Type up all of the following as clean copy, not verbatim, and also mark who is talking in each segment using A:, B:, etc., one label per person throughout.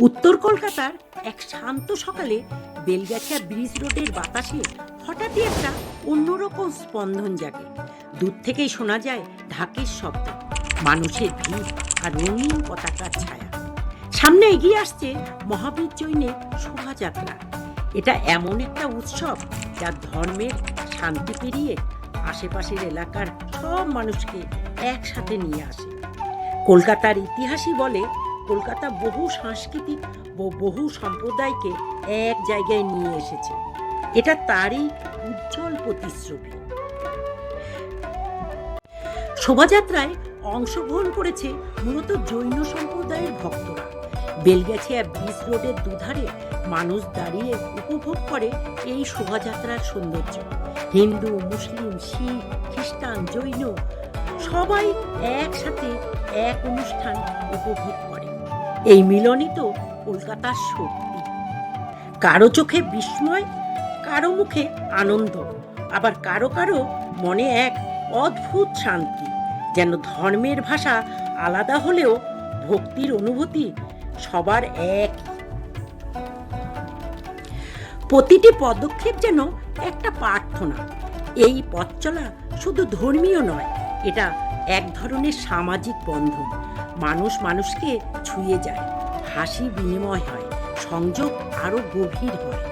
A: উত্তর কলকাতার এক শান্ত সকালে বেলগাছিয়া ব্রিজ রোডের বাতাসে হঠাৎই একটা অন্যরকম স্পন্দন জাগে। দূর থেকেই শোনা যায় ঢাকের শব্দ, মানুষের ভিড় আর রঙিন পতাকার ছায়া। সামনে এগিয়ে আসছে মহাবীর জৈনের শোভাযাত্রা। এটা এমন একটা উৎসব যা ধর্মের শান্তি পেরিয়ে আশেপাশের এলাকার সব মানুষকে একসাথে নিয়ে আসে। কলকাতার ইতিহাসই বলে কলকাতা বহু সাংস্কৃতিক ও বহু সম্প্রদায়কে এক জায়গায় নিয়ে এসেছে। এটা তারই উজ্জ্বল প্রতিশ্রুতি। শোভাযাত্রায় অংশগ্রহণ করেছে মূলত জৈন সম্প্রদায়ের ভক্তরা। বেলগাছিয়া ব্রিজ রোডের দুধারে মানুষ দাঁড়িয়ে উপভোগ করে এই শোভাযাত্রার সৌন্দর্য। হিন্দু, মুসলিম, শিখ, খ্রিস্টান, জৈন সবাই একসাথে এক অনুষ্ঠান উপভোগ করে। এই মিলনই তো কলকাতার শক্তি। কারো চোখে বিস্ময়, কারো মুখে আনন্দ, আবার কারো কারো মনে এক অদ্ভুত শান্তি, যেন ধর্মের ভাষা আলাদা হলেও ভক্তির অনুভূতি সবার এক। প্রতিটি পদক্ষেপ যেন একটা প্রার্থনা। এই পথ চলা শুধু ধর্মীয় নয়, এটা এক ধরনের সামাজিক বন্ধন। মানুষ মানুষকে ছুঁয়ে যায়, হাসি বিনিময় হয়, সংযোগ আরো গভীর হয়।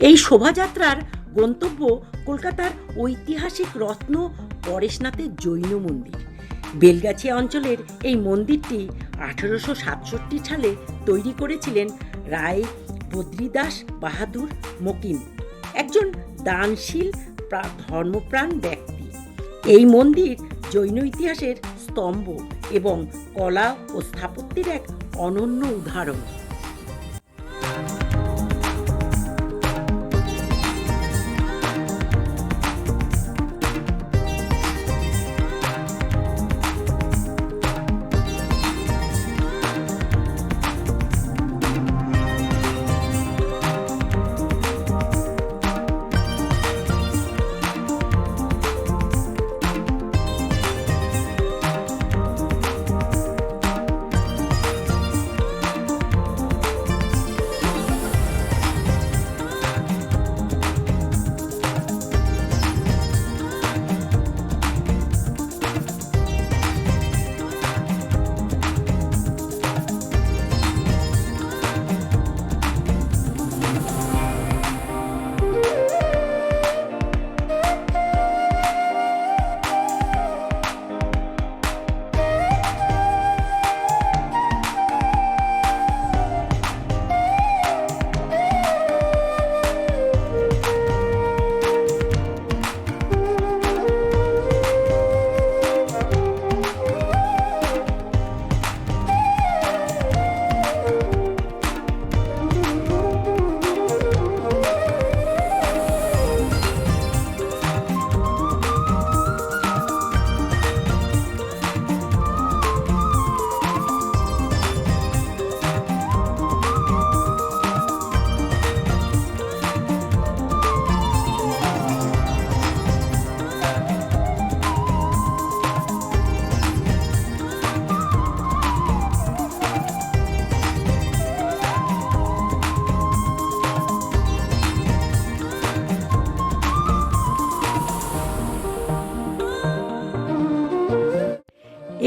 A: এই শোভাযাত্রার গন্তব্য কলকাতার ঐতিহাসিক রত্ন পরেশনাথের জৈন মন্দির। বেলগাছিয়া অঞ্চলের এই মন্দিরটি 1867 সালে তৈরি করেছিলেন রায় বদ্রীদাস বাহাদুর মকিম, একজন দানশীল ধর্মপ্রাণ ব্যক্তি। এই মন্দির জৈন ইতিহাসের স্তম্ভ এবং কলা ও স্থাপত্যের এক অনন্য উদাহরণ।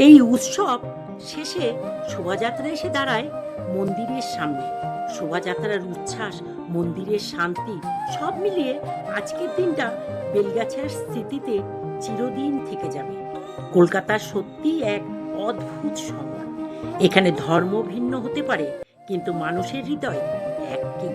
A: এই উৎসব শেষে শোভাযাত্রা এসে দাঁড়ায় মন্দিরের সামনে। শোভাযাত্রার উচ্ছ্বাস, মন্দিরের শান্তি সব মিলিয়ে আজকের দিনটা বেলগাছিয়ার স্মৃতিতে চিরদিন থেকে যাবে। কলকাতা সত্যি এক অদ্ভুত শহর। এখানে ধর্ম ভিন্ন হতে পারে, কিন্তু মানুষের হৃদয় একই।